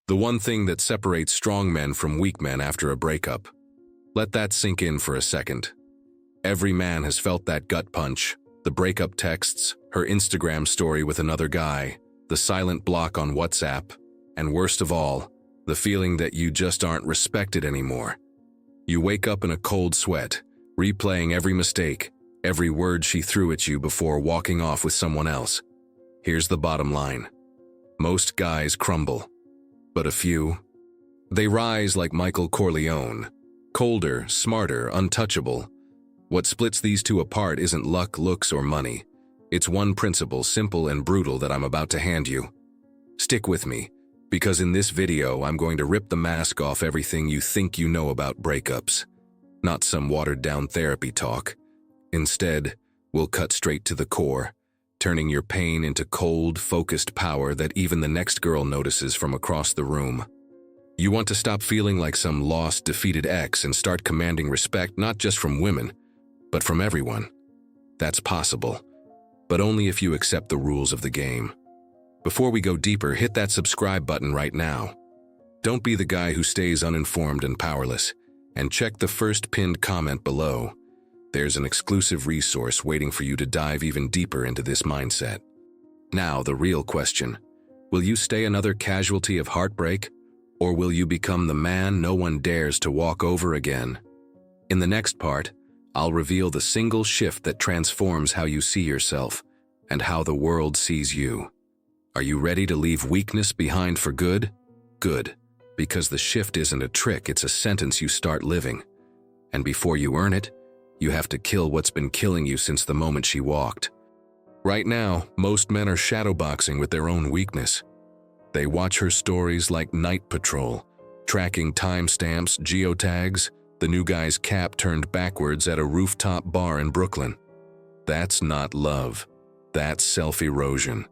The one thing that separates strong men from weak men after a breakup. Let that sink in for a second. Every man has felt that gut punch, the breakup texts, her Instagram story with another guy, the silent block on WhatsApp, and worst of all, the feeling that you just aren't respected anymore. You wake up in a cold sweat, replaying every mistake, every word she threw at you before walking off with someone else. Here's the bottom line. Most guys crumble, but a few, they rise like Michael Corleone, colder, smarter, untouchable. What splits these two apart isn't luck, looks, or money. It's one principle, simple and brutal, that I'm about to hand you. Stick with me, because in this video I'm going to rip the mask off everything you think you know about breakups. Not some watered-down therapy talk. Instead, we'll cut straight to the core, turning your pain into cold, focused power that even the next girl notices from across the room. You want to stop feeling like some lost, defeated ex and start commanding respect not just from women, but from everyone. That's possible, but only if you accept the rules of the game. Before we go deeper, hit that subscribe button right now. Don't be the guy who stays uninformed and powerless, and check the first pinned comment below. There's an exclusive resource waiting for you to dive even deeper into this mindset. Now, the real question. Will you stay another casualty of heartbreak, or will you become the man no one dares to walk over again? In the next part, I'll reveal the single shift that transforms how you see yourself and how the world sees you. Are you ready to leave weakness behind for good? Good, because the shift isn't a trick, it's a sentence you start living. And before you earn it, you have to kill what's been killing you since the moment she walked. Right now, most men are shadowboxing with their own weakness. They watch her stories like Night Patrol, tracking timestamps, geotags, the new guy's cap turned backwards at a rooftop bar in Brooklyn. That's not love. That's self-erosion.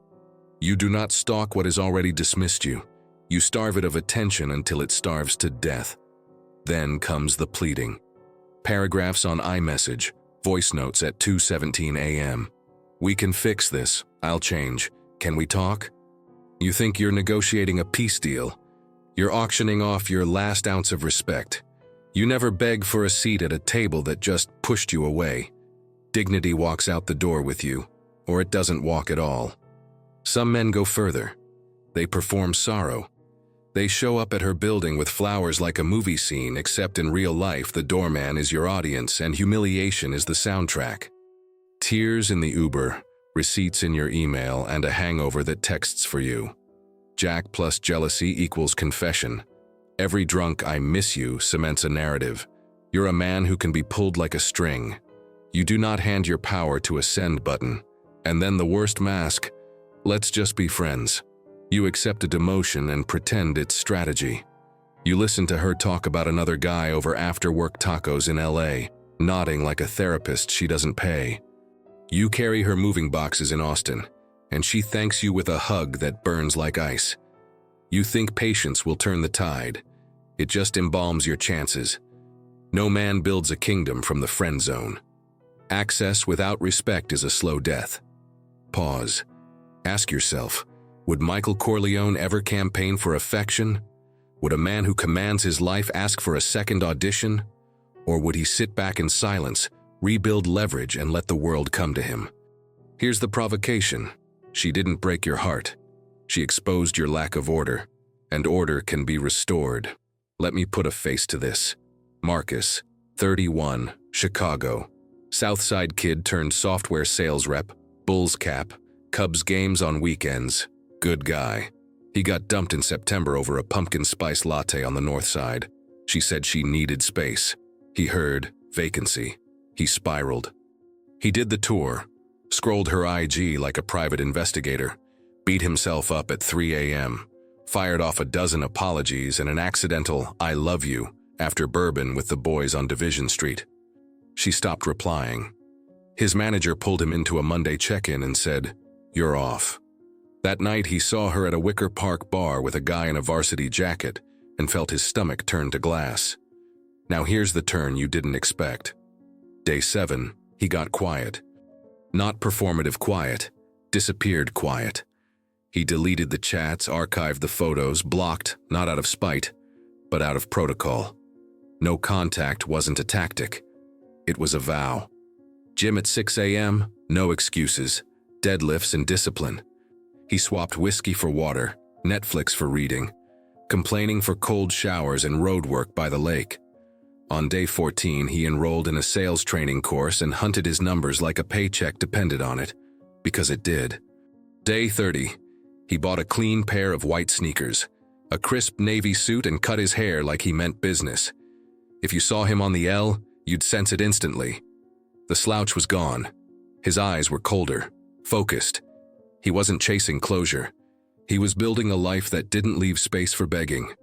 You do not stalk what has already dismissed you. You starve it of attention until it starves to death. Then comes the pleading. Paragraphs on iMessage, voice notes at 2:17 a.m. We can fix this. I'll change. Can we talk? You think you're negotiating a peace deal. You're auctioning off your last ounce of respect. You never beg for a seat at a table that just pushed you away. Dignity walks out the door with you, or it doesn't walk at all. Some men go further. They perform sorrow. They show up at her building with flowers like a movie scene, except in real life the doorman is your audience and humiliation is the soundtrack. Tears in the Uber, receipts in your email, and a hangover that texts for you. Jack plus jealousy equals confession. Every drunk "I miss you" cements a narrative. You're a man who can be pulled like a string. You do not hand your power to a send button. And then the worst mask, let's just be friends. You accept a demotion and pretend it's strategy. You listen to her talk about another guy over after-work tacos in LA, nodding like a therapist she doesn't pay. You carry her moving boxes in Austin, and she thanks you with a hug that burns like ice. You think patience will turn the tide. It just embalms your chances. No man builds a kingdom from the friend zone. Access without respect is a slow death. Pause. Ask yourself, would Michael Corleone ever campaign for affection? Would a man who commands his life ask for a second audition? Or would he sit back in silence, rebuild leverage, and let the world come to him? Here's the provocation. She didn't break your heart. She exposed your lack of order, and order can be restored. Let me put a face to this. Marcus, 31, Chicago. Southside kid turned software sales rep, Bulls cap, Cubs games on weekends. Good guy. He got dumped in September over a pumpkin spice latte on the north side. She said she needed space. He heard vacancy. He spiraled. He did the tour, scrolled her IG like a private investigator, beat himself up at 3 a.m., fired off a dozen apologies and an accidental "I love you" after bourbon with the boys on Division Street. She stopped replying. His manager pulled him into a Monday check-in and said, "You're off." That night he saw her at a Wicker Park bar with a guy in a varsity jacket and felt his stomach turn to glass. Now here's the turn you didn't expect. Day 7, he got quiet. Not performative quiet, disappeared quiet. He deleted the chats, archived the photos, blocked, not out of spite, but out of protocol. No contact wasn't a tactic. It was a vow. Gym at 6 a.m., no excuses, deadlifts and discipline. He swapped whiskey for water, Netflix for reading, complaining for cold showers and roadwork by the lake. On day 14, he enrolled in a sales training course and hunted his numbers like a paycheck depended on it, because it did. Day 30, he bought a clean pair of white sneakers, a crisp navy suit, and cut his hair like he meant business. If you saw him on the L, you'd sense it instantly. The slouch was gone. His eyes were colder, focused. He wasn't chasing closure. He was building a life that didn't leave space for begging.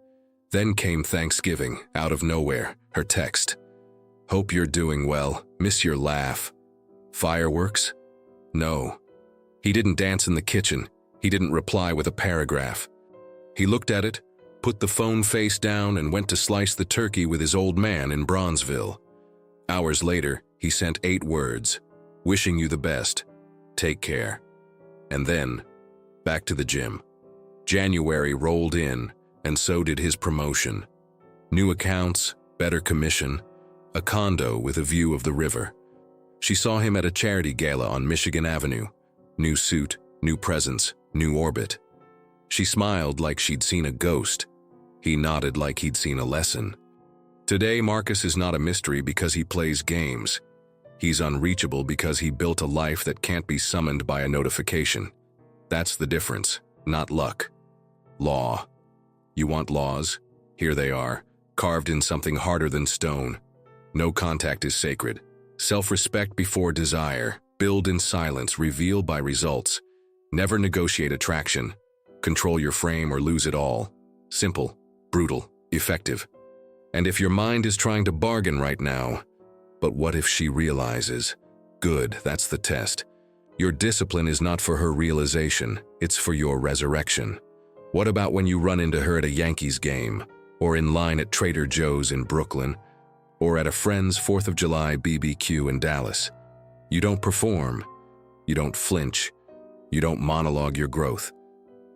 Then came Thanksgiving, out of nowhere, her text. Hope you're doing well, miss your laugh. Fireworks? No. He didn't dance in the kitchen. He didn't reply with a paragraph. He looked at it, put the phone face down, and went to slice the turkey with his old man in Bronzeville. Hours later, he sent 8 words. Wishing you the best. Take care. And then, back to the gym. January rolled in, and so did his promotion. New accounts, better commission, a condo with a view of the river. She saw him at a charity gala on Michigan Avenue. New suit, new presence, new orbit. She smiled like she'd seen a ghost. He nodded like he'd seen a lesson. Today, Marcus is not a mystery because he plays games. He's unreachable because he built a life that can't be summoned by a notification. That's the difference, not luck. Law. You want laws? Here they are, carved in something harder than stone. No contact is sacred. Self-respect before desire. Build in silence, reveal by results. Never negotiate attraction. Control your frame or lose it all. Simple, brutal, effective. And if your mind is trying to bargain right now, but what if she realizes? Good, that's the test. Your discipline is not for her realization, it's for your resurrection. What about when you run into her at a Yankees game, or in line at Trader Joe's in Brooklyn, or at a friend's 4th of July BBQ in Dallas? You don't perform, you don't flinch, you don't monologue your growth.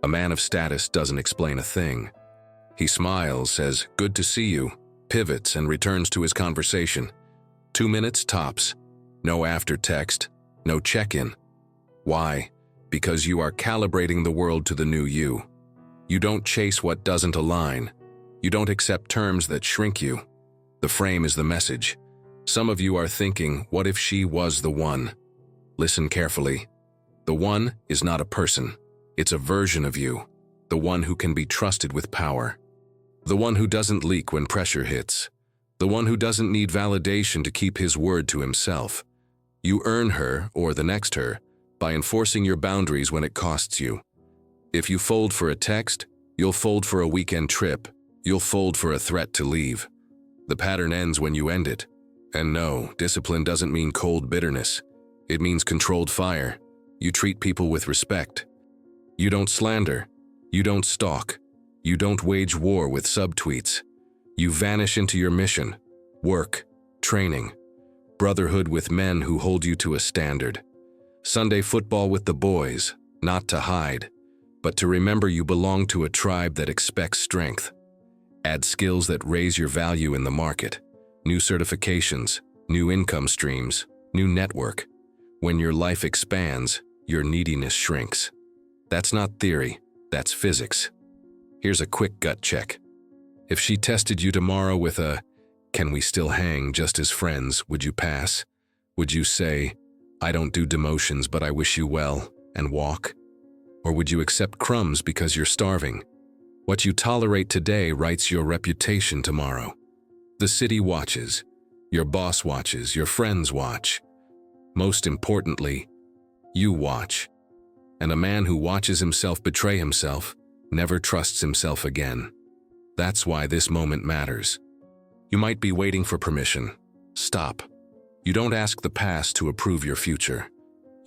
A man of status doesn't explain a thing. He smiles, says, "Good to see you," pivots and returns to his conversation. 2 minutes tops. No after text, no check-in. Why? Because you are calibrating the world to the new you. You don't chase what doesn't align. You don't accept terms that shrink you. The frame is the message. Some of you are thinking, what if she was the one? Listen carefully. The one is not a person. It's a version of you. The one who can be trusted with power. The one who doesn't leak when pressure hits. The one who doesn't need validation to keep his word to himself. You earn her, or the next her, by enforcing your boundaries when it costs you. If you fold for a text, you'll fold for a weekend trip. You'll fold for a threat to leave. The pattern ends when you end it. And no, discipline doesn't mean cold bitterness. It means controlled fire. You treat people with respect. You don't slander. You don't stalk. You don't wage war with subtweets. You vanish into your mission, work, training, brotherhood with men who hold you to a standard. Sunday football with the boys, not to hide, but to remember you belong to a tribe that expects strength. Add skills that raise your value in the market. New certifications, new income streams, new network. When your life expands, your neediness shrinks. That's not theory, that's physics. Here's a quick gut check. If she tested you tomorrow with a, "Can we still hang just as friends?" would you pass? Would you say, "I don't do demotions, but I wish you well," and walk? Or would you accept crumbs because you're starving? What you tolerate today writes your reputation tomorrow. The city watches, your boss watches, your friends watch. Most importantly, you watch. And a man who watches himself betray himself never trusts himself again. That's why this moment matters. You might be waiting for permission. Stop. You don't ask the past to approve your future.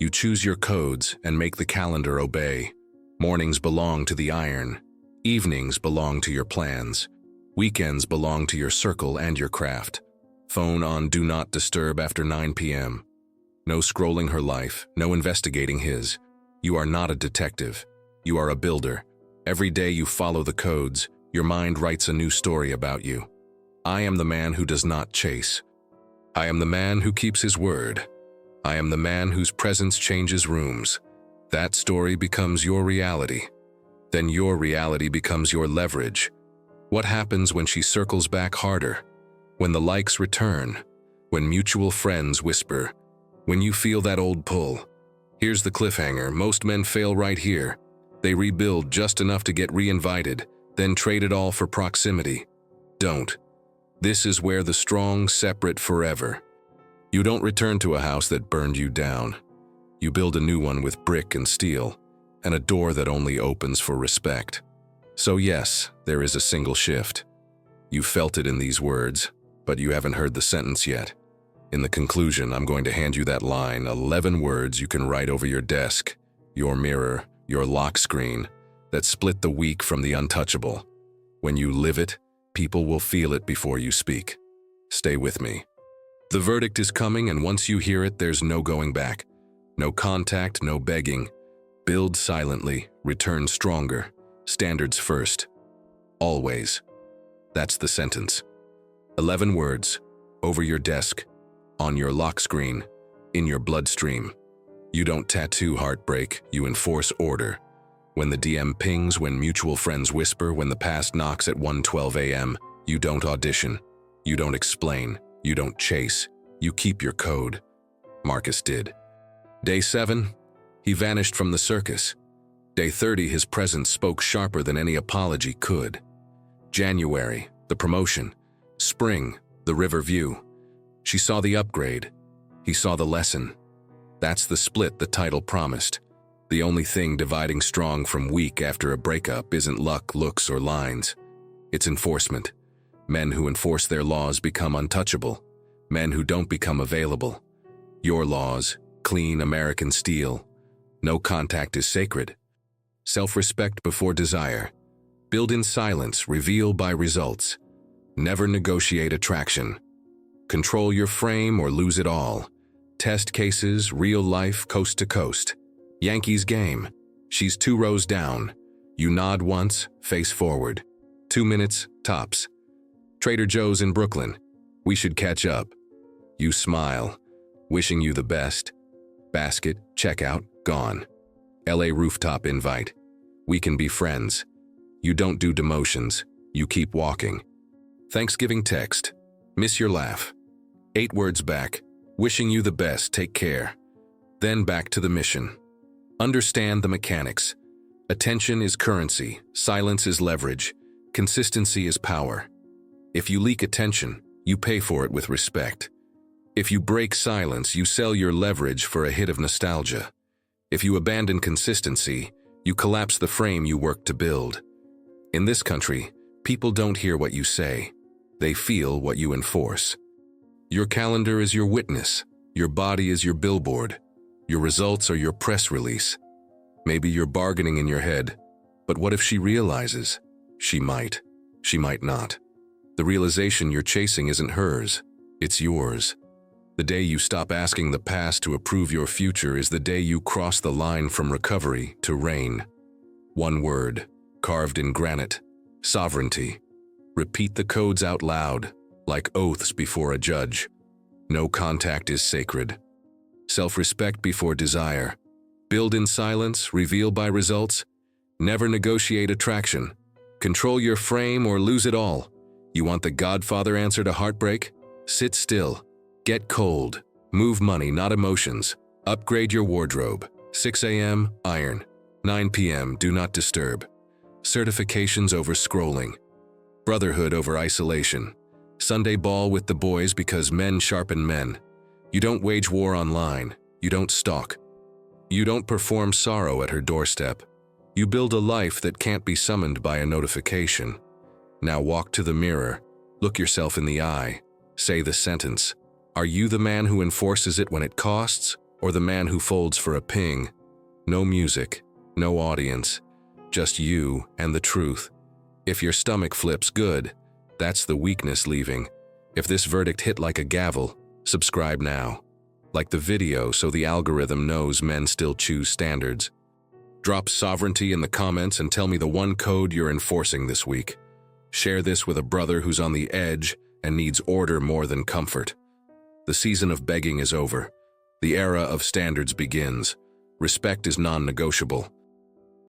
You choose your codes and make the calendar obey. Mornings belong to the iron. Evenings belong to your plans. Weekends belong to your circle and your craft. Phone on do not disturb after 9 p.m. No scrolling her life, no investigating his. You are not a detective. You are a builder. Every day you follow the codes, your mind writes a new story about you. I am the man who does not chase. I am the man who keeps his word. I am the man whose presence changes rooms. That story becomes your reality. Then your reality becomes your leverage. What happens when she circles back harder? When the likes return? When mutual friends whisper? When you feel that old pull? Here's the cliffhanger. Most men fail right here. They rebuild just enough to get re-invited, then trade it all for proximity. Don't. This is where the strong separate forever. You don't return to a house that burned you down. You build a new one with brick and steel, and a door that only opens for respect. So yes, there is a single shift. You felt it in these words, but you haven't heard the sentence yet. In the conclusion, I'm going to hand you that line, 11 words you can write over your desk, your mirror, your lock screen, that split the weak from the untouchable. When you live it, people will feel it before you speak. Stay with me. The verdict is coming, and once you hear it, there's no going back. No contact, no begging. Build silently, return stronger. Standards first. Always. That's the sentence. 11 words, over your desk, on your lock screen, in your bloodstream. You don't tattoo heartbreak, you enforce order. When the DM pings, when mutual friends whisper, when the past knocks at 1:12 a.m., you don't audition. You don't explain. You don't chase. You keep your code. Marcus did. Day 7, he vanished from the circus. Day 30, his presence spoke sharper than any apology could. January, the promotion. Spring, the river view. She saw the upgrade. He saw the lesson. That's the split the title promised. The only thing dividing strong from weak after a breakup isn't luck, looks, or lines. It's enforcement. Men who enforce their laws become untouchable. Men who don't become available. Your laws, clean American steel. No contact is sacred. Self-respect before desire. Build in silence, reveal by results. Never negotiate attraction. Control your frame or lose it all. Test cases, real life, coast to coast. Yankees game. She's 2 rows down. You nod once, face forward. 2 minutes, tops. Trader Joe's in Brooklyn. We should catch up. You smile, wishing you the best. Basket, checkout, gone. LA rooftop invite. We can be friends. You don't do demotions. You keep walking. Thanksgiving text. Miss your laugh. 8 words back. Wishing you the best, take care. Then back to the mission. Understand the mechanics. Attention is currency. Silence is leverage. Consistency is power. If you leak attention, you pay for it with respect. If you break silence, you sell your leverage for a hit of nostalgia. If you abandon consistency, you collapse the frame you worked to build. In this country, people don't hear what you say. They feel what you enforce. Your calendar is your witness. Your body is your billboard. Your results are your press release. Maybe you're bargaining in your head, but what if she realizes? She might not. The realization you're chasing isn't hers, it's yours. The day you stop asking the past to approve your future is the day you cross the line from recovery to reign. 1 word, carved in granite, sovereignty. Repeat the codes out loud, like oaths before a judge. No contact is sacred. Self-respect before desire. Build in silence, reveal by results. Never negotiate attraction. Control your frame or lose it all. You want the Godfather answer to heartbreak? Sit still. Get cold. Move money, not emotions. Upgrade your wardrobe. 6 a.m., iron. 9 p.m., do not disturb. Certifications over scrolling. Brotherhood over isolation. Sunday ball with the boys because men sharpen men. You don't wage war online. You don't stalk. You don't perform sorrow at her doorstep. You build a life that can't be summoned by a notification. Now walk to the mirror. Look yourself in the eye. Say the sentence. Are you the man who enforces it when it costs, or the man who folds for a ping? No music, no audience, just you and the truth. If your stomach flips, good. That's the weakness leaving. If this verdict hit like a gavel, subscribe now. Like the video so the algorithm knows men still choose standards. Drop sovereignty in the comments and tell me the one code you're enforcing this week. Share this with a brother who's on the edge and needs order more than comfort. The season of begging is over. The era of standards begins. Respect is non-negotiable.